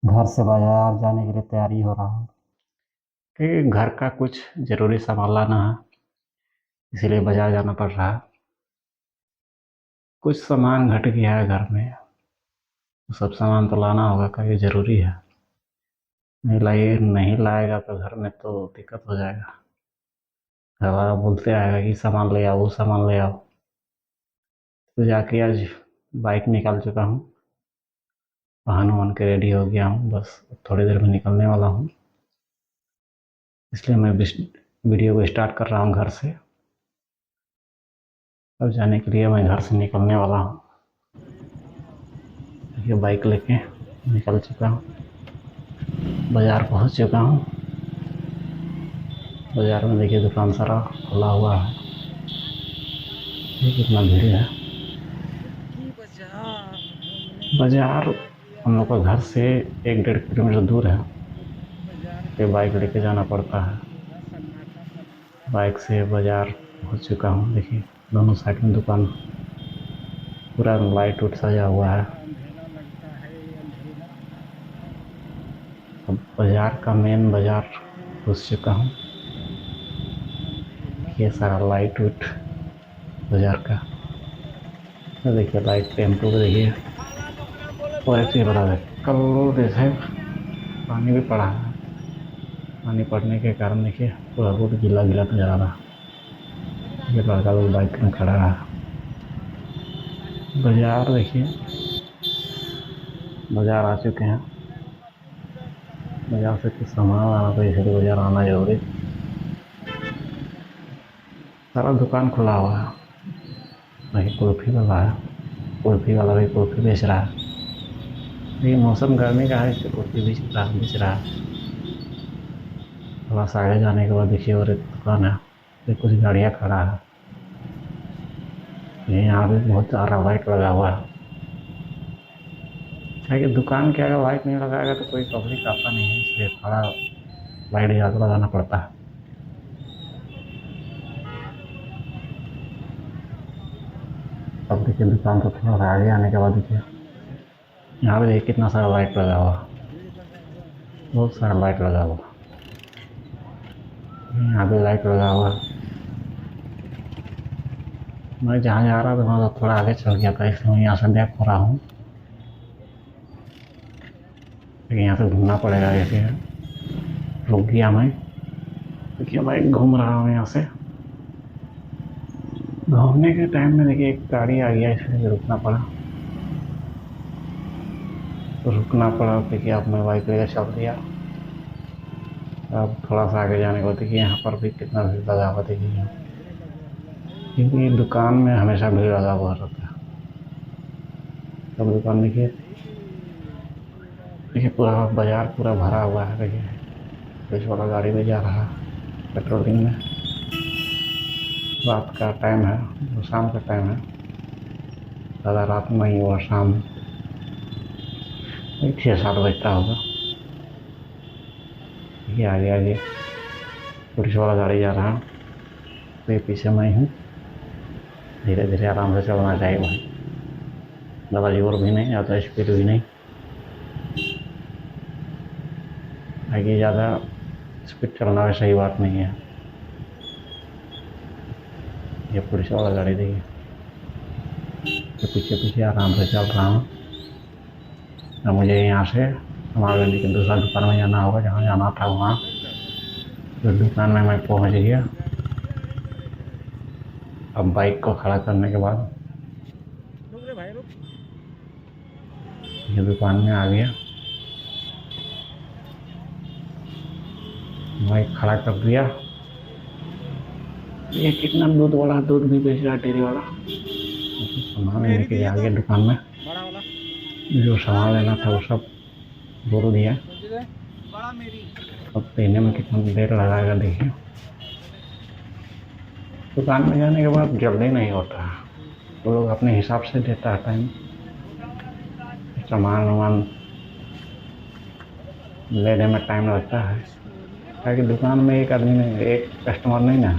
घर से बाजार जाने के लिए तैयारी हो रहा हूँ कि घर का कुछ ज़रूरी सामान लाना है, इसीलिए बाजार जाना पड़ रहा है। कुछ सामान घट गया है घर में, तो सब सामान तो लाना होगा क्योंकि ज़रूरी है। नहीं लाएगा तो घर में तो दिक्कत हो जाएगा। घर वाला बोलते आएगा कि सामान ले आओ, वो सामान ले आओ। तो जाके आज बाइक निकाल चुका हूँ, वाहन वाहन के रेडी हो गया हूँ, बस थोड़ी देर में निकलने वाला हूँ। इसलिए मैं वीडियो को स्टार्ट कर रहा हूँ घर से। अब जाने के लिए मैं घर से निकलने वाला हूँ। ये बाइक लेके निकल चुका हूँ, बाज़ार पहुँच चुका हूँ। बाज़ार में देखिए दुकान सारा खुला हुआ है। ये कितना भीड़ है। बाज़ार हम लोग का घर से 1-1.5 किलोमीटर दूर है, तो बाइक लेके जाना पड़ता है। बाइक से बाज़ार पहुँच चुका हूँ। देखिए दोनों साइड में दुकान, पूरा लाइट उट सजा हुआ है। अब बाज़ार का मेन बाज़ार घुस चुका हूँ। ये सारा लाइट उट बाज़ार का, तो देखिए लाइट टेम्पो को देखिए। और एक चीज़ बता दें, कल जैसे पानी भी पड़ा है। पानी पड़ने के कारण देखिए पूरा रोड गीला गीला नजर आ रहा। ये लड़का लोग बाइक में खड़ा है। बाजार देखिए, बाजार आ चुके हैं। बाजार से कुछ सामान लाना था, इसलिए बाजार आना जरूरी। सारा दुकान खुला हुआ है। वही कुल्फी वाला है, कुल्फी वाला भी कुल्फी बेच रहा है। ये मौसम गर्मी का है, इसलिए कुल्फी बेच रहा है। थोड़ा सा आगे जाने के बाद देखिए और एक दुकान है, फिर कुछ गाड़ियाँ खड़ा है। यहाँ पे बहुत सारा लाइट लगा हुआ है। कि दुकान के अगर लाइट नहीं लगाएगा तो कोई पब्लिक आता नहीं है, इसलिए थोड़ा लाइट ज़्यादा लगाना पड़ता है। अब देखिए दुकान तो थोड़ा सा आगे आने के बाद देखिए यहाँ पे देखिए कितना सारा लाइट लगा हुआ, बहुत सारा लाइट लगा हुआ। यहाँ पे लाइट लगा हुआ। मैं जहाँ जा रहा था वहाँ तो थोड़ा आगे चल गया था, इसलिए मैं यहाँ से बैक हो रहा हूँ। लेकिन यहाँ से घूमना पड़ेगा। जैसे रुक गया मैं, देखिए मैं घूम रहा हूँ यहाँ से। घूमने के टाइम में देखिए एक गाड़ी आ गया, इसलिए रुकना पड़ा। देखिए अब मैं बाइक लेकर चल दिया। अब थोड़ा सा आगे जाने के बाद देखिए यहाँ पर भी कितना भीड़ लगा हुआ देखिए यहाँ, क्योंकि दुकान में हमेशा भीड़ लगा हुआ रहता है। सब दुकान देखिए, पूरा बाजार पूरा भरा हुआ है। देखिए पुलिस वाला गाड़ी भी जा रहा है पेट्रोलिंग में। रात का टाइम है, शाम का टाइम है, ज़्यादा रात में ही हुआ, शाम 6-7 बजता होगा। ये आगे आगे पुलिस वाला गाड़ी जा रहा है, तो पीछे मैं हूँ। धीरे धीरे आराम से चलना चाहिए भाई, ज़्यादा जोर भी नहीं, ज़्यादा स्पीड भी नहीं। आगे ज़्यादा स्पीड चलना भी सही बात नहीं है। ये पुलिस वाला गाड़ी देखिए, तो पीछे पीछे आराम से चल रहा हूँ। अब मुझे यहाँ से हमारे गली की दूसरा दुकान में जाना होगा, जहाँ जाना था वहाँ। तो दुकान में मैं पहुँच गया। अब बाइक को खड़ा करने के बाद ये दुकान में आ गया, बाइक खड़ा कर दिया। ये कितना दूध वाला दूध भी बेच रहा है, डेयरी वाला। सामान लेके आ गया दुकान में, जो सामान लेना था वो सब बोल दिया। अब पीने में कितना देर लगाएगा देखिए। दुकान में जाने के बाद जल्दी नहीं होता है, वो लोग अपने हिसाब से देता है टाइम। सामान वामान लेने में टाइम लगता है, ताकि दुकान में एक आदमी नहीं, एक कस्टमर नहीं ना,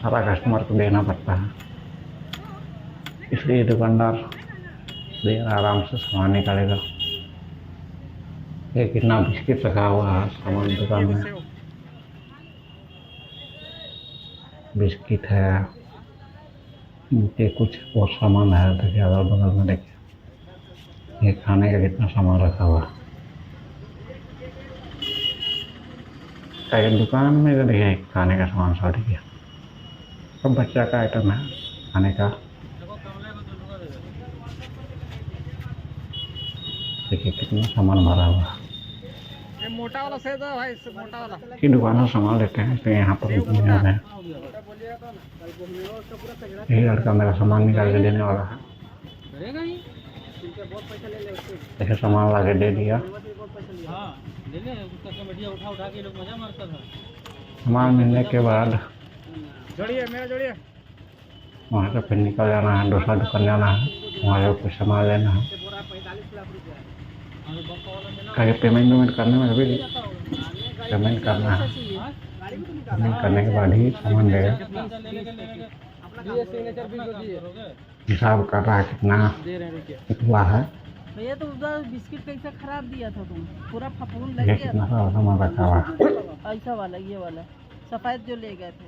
सारा कस्टमर को देना पड़ता है। इसलिए दुकानदार देर आराम से सामान निकालेगा। ये कितना बिस्किट रखा हुआ है सामान दुकान में। बिस्किट है, ये कुछ और सामान है। देखिए अगल बगल में देखिए, ये खाने का कितना सामान रखा हुआ है। दुकान में तो देखिए खाने का सामान सब देखिए, सब बच्चा का आइटम है खाने का। देखिए कितना सामान भरा हुआ है। ये मोटा वाला से दो भाई, मोटा वाला की दुकान से सामान लेते हैं तो यहाँ पर घूमने आते हैं। यही लड़का मेरा सामान निकाल के देने वाला है। देखिए सामान ला के दे दिया। सामान मिलने के बाद जोड़िए, मेरा जोड़िए। वहाँ से फिर निकल जाना है, दूसरा दुकान जाना है, वहाँ से कुछ सामान लेना है। कहीं पेमेंट करने में अभी पेमेंट करना है। पेमेंट करने के बाद ही सामान लेगा। हिसाब कर रहा है कितना है। भैया तो उधर बिस्किट कैसा खराब दिया था तुम, पूरा फफूंद लग ये गया कितना सारा सामान रखा हुआ है। ऐसा वाला, ये वाला सफेद जो ले गए थे,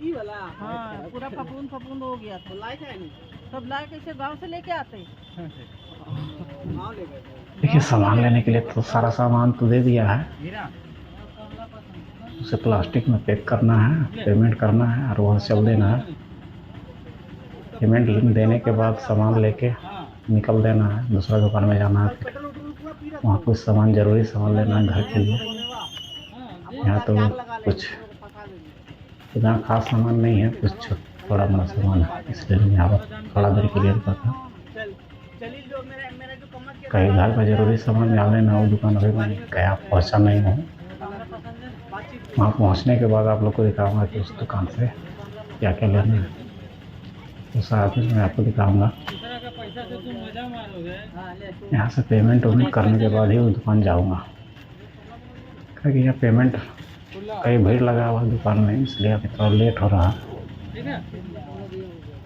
ये वाला। हाँ, पूरा फफूंद हो गया था। लाए क्या नहीं, सब लाए कैसे गांव से लेके आते। देखिए सामान लेने के लिए तो सारा सामान तो दे दिया है, उसे प्लास्टिक में पैक करना है, पेमेंट करना है और वहाँ चल देना है। पेमेंट देने के बाद सामान लेके निकल देना है, दूसरा दुकान में जाना है। फिर वहाँ कुछ सामान जरूरी सामान लेना है घर के लिए। यहाँ तो कुछ इतना खास सामान नहीं है, कुछ थोड़ा मोड़ा सामान है, इसलिए मैं यहाँ पर थोड़ा देर के लिए रुका था। कहीं घर का जरूरी सामान यहाँ लेना हो दुकान, अभी मैं गया पहुँचा नहीं हूँ। वहाँ पहुँचने के बाद आप लोग को दिखाऊंगा कि उस दुकान से क्या क्या लेना है। तो साथ में मैं आपको दिखाऊंगा। यहाँ से पेमेंट वेमेंट करने के बाद ही उस दुकान जाऊँगा, क्योंकि यहाँ पेमेंट कहीं भीड़ लगा हुआ दुकान में, इसलिए अभी थोड़ा लेट हो रहा है।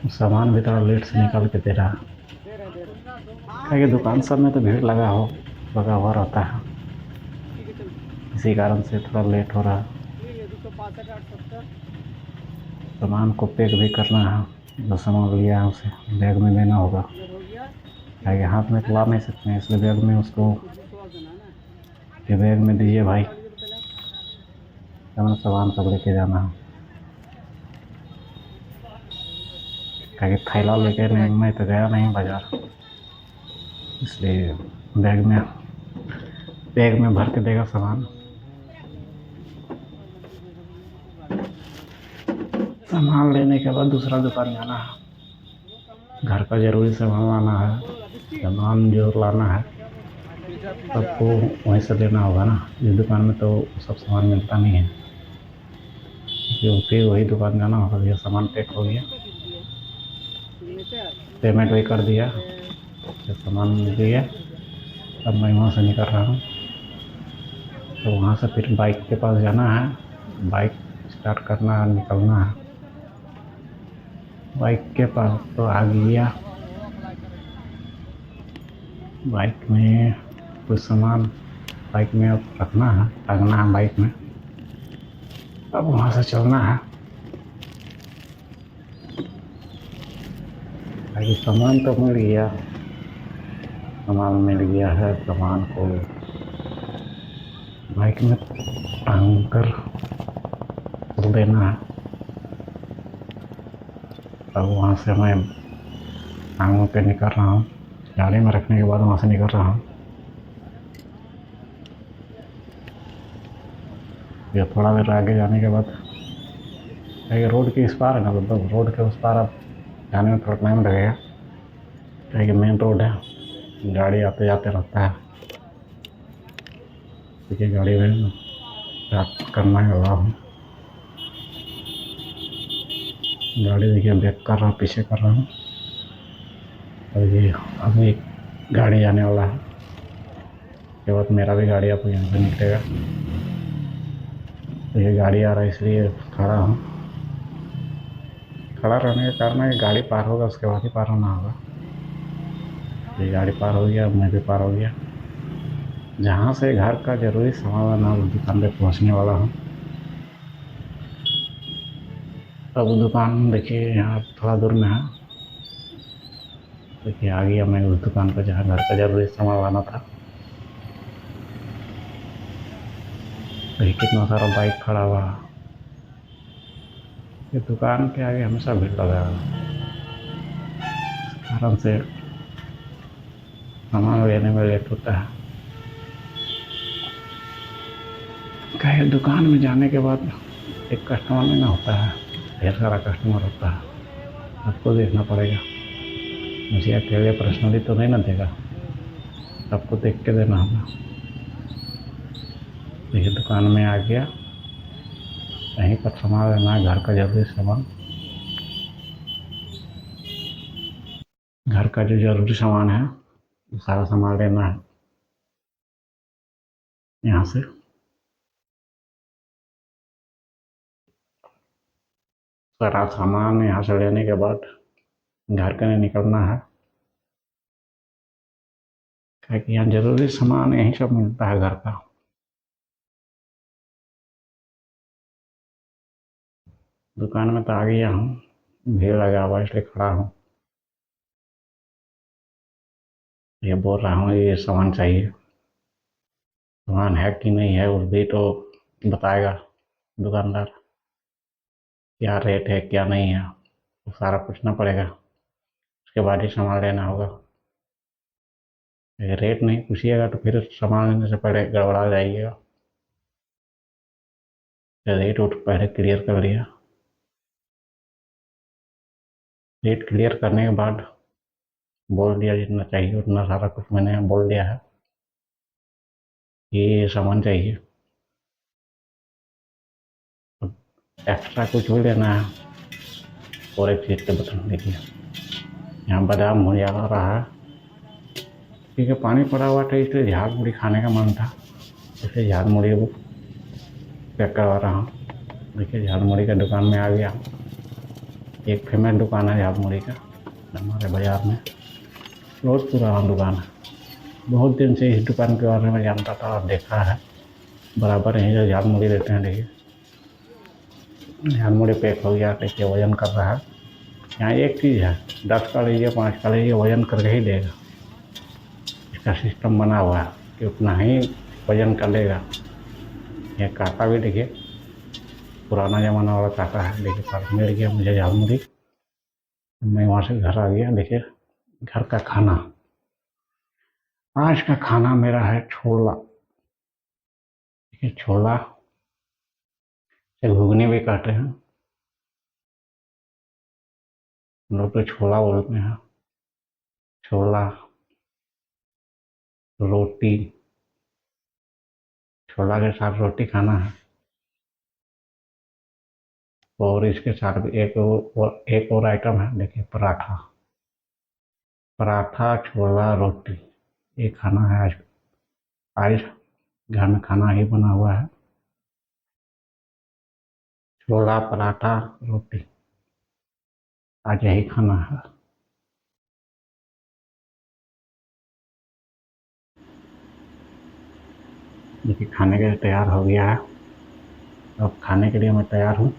सामान भी थोड़ा लेट से निकाल के दे रहा है, क्योंकि दुकान सब में तो भीड़ लगा हुआ रहता है, इसी कारण से थोड़ा लेट हो रहा है। सामान को पैक भी करना है, जो सामान लिया है उसे बैग में देना होगा, क्योंकि हाथ में तो ला नहीं सकते हैं, इसलिए बैग में उसको ये बैग में दीजिए भाई, अपना सामान सब लेके जाना है। क्योंकि थैला लेके नहीं, मैं तो गया नहीं बाजार, इसलिए बैग में भर के देगा सामान। सामान लेने के बाद दूसरा दुकान जाना है, घर का जरूरी सामान लाना है, सामान जो लाना है सबको वहीं से लेना होगा ना। इस दुकान में तो सब सामान मिलता नहीं है, क्योंकि वही दुकान जाना होगा। ये सामान पैक हो गया, पेमेंट भी कर दिया, जो सामान मिल गया। अब मैं वहाँ से निकल रहा हूँ, तो वहाँ से फिर बाइक के पास जाना है, बाइक स्टार्ट करना है, निकलना है। बाइक के पास तो आ गया, बाइक में कुछ सामान बाइक में अब रखना है, टांगना है बाइक में। अब वहाँ से चलना है, बाकी सामान तो मिल गया, सामान मिल गया है। सामान को बाइक में टांग कर चल देना है। अब वहाँ से मैं टांगों पे निकल रहा हूँ, गाड़ी में रखने के बाद वहाँ से निकल रहा हूँ। ये थोड़ा देर आगे जाने के बाद ये रोड के इस पार है ना, मतलब रोड के उस पार अब जाने में थोड़ा टाइम लगेगा, क्योंकि मेन रोड है, गाड़ी आते जाते रहता है। देखिए गाड़ी में स्टार्ट करना है रहा हूँ, गाड़ी देखिए बैक कर रहा हूँ, पीछे कर रहा हूँ। और ये अभी एक गाड़ी आने वाला है, उसके बाद मेरा भी गाड़ी अब यहाँ से निकलेगा। तो ये गाड़ी आ रहा है इसलिए खड़ा हूँ। खड़ा रहने का कारण है गाड़ी पार होगा उसके बाद ही पार होना होगा। ये गाड़ी पार हो गया, मैं भी पार हो गया। जहाँ से घर का ज़रूरी सामान लाना उस दुकान पे पहुँचने वाला हूँ। अब दुकान देखिए यहाँ थोड़ा दूर में है। देखिए आ गया मैं उस दुकान पर जहाँ घर का ज़रूरी सामान लाना था। देखिए कितना सारा बाइक खड़ा हुआ है। ये दुकान के आगे हमेशा भीड़ लगा है, इस कारण से सामान लेने में लेट होता है। कहे दुकान में जाने के बाद एक कस्टमर नहीं ना होता है, ढेर सारा कस्टमर होता है, सबको देखना पड़ेगा। मुझे अकेले पर्सनली तो नहीं ना देगा, सबको देख के देना होगा। देखिए दुकान में आ गया, यहीं पर सामान लेना है, घर का जरूरी सामान। घर का जो जरूरी सामान है वो सारा सामान लेना है यहाँ से। सारा सामान यहाँ से लेने के बाद घर के लिए निकलना है, क्योंकि यहाँ जरूरी सामान यहीं सब मिलता है घर का। दुकान में तो आ गया हूँ, भीड़ लगा हुआ इसलिए खड़ा हूँ। ये बोल रहा हूँ ये सामान चाहिए, सामान है कि नहीं है उस भी तो बताएगा दुकानदार, क्या रेट है क्या नहीं है वो सारा पूछना पड़ेगा, उसके बाद ही सामान लेना होगा। अगर रेट नहीं पूछिएगा तो फिर सामान लेने से पहले गड़बड़ा जाइएगा। रेट उठ पहले क्लियर कर लिया, रेट क्लियर करने के बाद बोल दिया जितना चाहिए उतना सारा कुछ मैंने बोल दिया है, ये सामान चाहिए। एक्स्ट्रा कुछ भी लेना है और एक चीज़ के बटन देखिए यहाँ बादाम हो जा रहा है, क्योंकि पानी पड़ा हुआ था इसलिए झाल मुड़ी खाने का मन था, इसलिए झाल मुड़ी वो पैक करवा रहा हूँ। देखिए झाल मुड़ी का दुकान में आ गया, एक फेमस दुकान है झाल मुड़ी का हमारे बाज़ार में, बहुत पुराना दुकान है। बहुत दिन से इस दुकान के बारे में जानता था और देखा है, बराबर यहीं से झाल मुड़ी देते हैं। देखिए झाल मुड़ी पैक हो गया, देखिए वजन कर रहा है। यहाँ एक चीज़ है, 10 का लीजिए 5 का लीजिए वजन करके ही देगा, इसका सिस्टम बना हुआ है कि उतना ही वजन कर लेगा। ये कांटा भी देखिए पुराना ज़माना वाला कांटा है। देखिए पर मिल गया मुझे झाल मुड़ी, मैं वहाँ से घर आ गया। देखिए घर का खाना, आज का खाना मेरा है छोला। देखिए छोला से घुगनी भी कहते हैं, हम लोग तो छोला बोलते हैं। छोला रोटी, छोला के साथ रोटी खाना है और इसके साथ भी एक और आइटम है। देखिए पराठा, पराठा छोला रोटी ये खाना है आज। आज घर में खाना ही बना हुआ है, छोला पराठा रोटी, आज यही खाना है। देखिए खाने के लिए तैयार हो गया है, अब खाने के लिए मैं तैयार हूँ।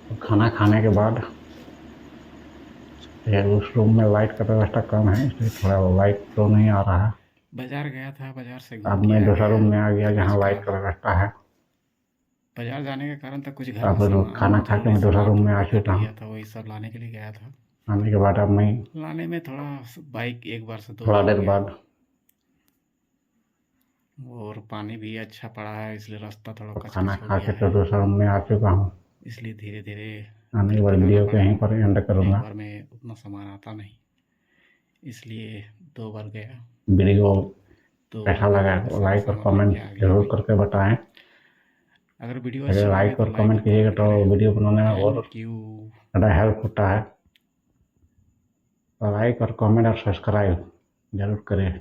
तो खाना खाने के बाद उस रूम में लाइट का व्यवस्था कम है इसलिए थोड़ा लाइट तो नहीं आ रहा है। बाजार गया था, बाजार से अब मैं दूसरा रूम में आ गया जहाँ लाइट का व्यवस्था है। बाजार जाने के कारण तक कुछ घर अब का सामान खाना खा के मैं दूसरा रूम में आ चुका हूँ। था, वही सब लाने के लिए गया था। आने के बाद अब मैं लाने में थोड़ा बाइक एक बार से 2 थोड़ा बार देर हो गया। बाद और पानी भी अच्छा पड़ा है इसलिए रास्ता थोड़ा खाना कचकच हो खा गया के तो है, दूसरा रूम में आ चुका हूँ। इसलिए धीरे धीरे आने के बाद वीडियो को यहीं पर एंड एक करूँगा। बार में उतना सामान आता नहीं, इसलिए 2 बार गया। वीडियो तो कैसा लगा लाइक और कमेंट जरूर करके बताएं। अगर वीडियो अगर अच्छा लगे लाइक तो और कमेंट कीजिएगा तो वीडियो बनाने में और थैंक यू। ज़्यादा हेल्प होता है। तो लाइक और कमेंट और सब्सक्राइब जरूर करें।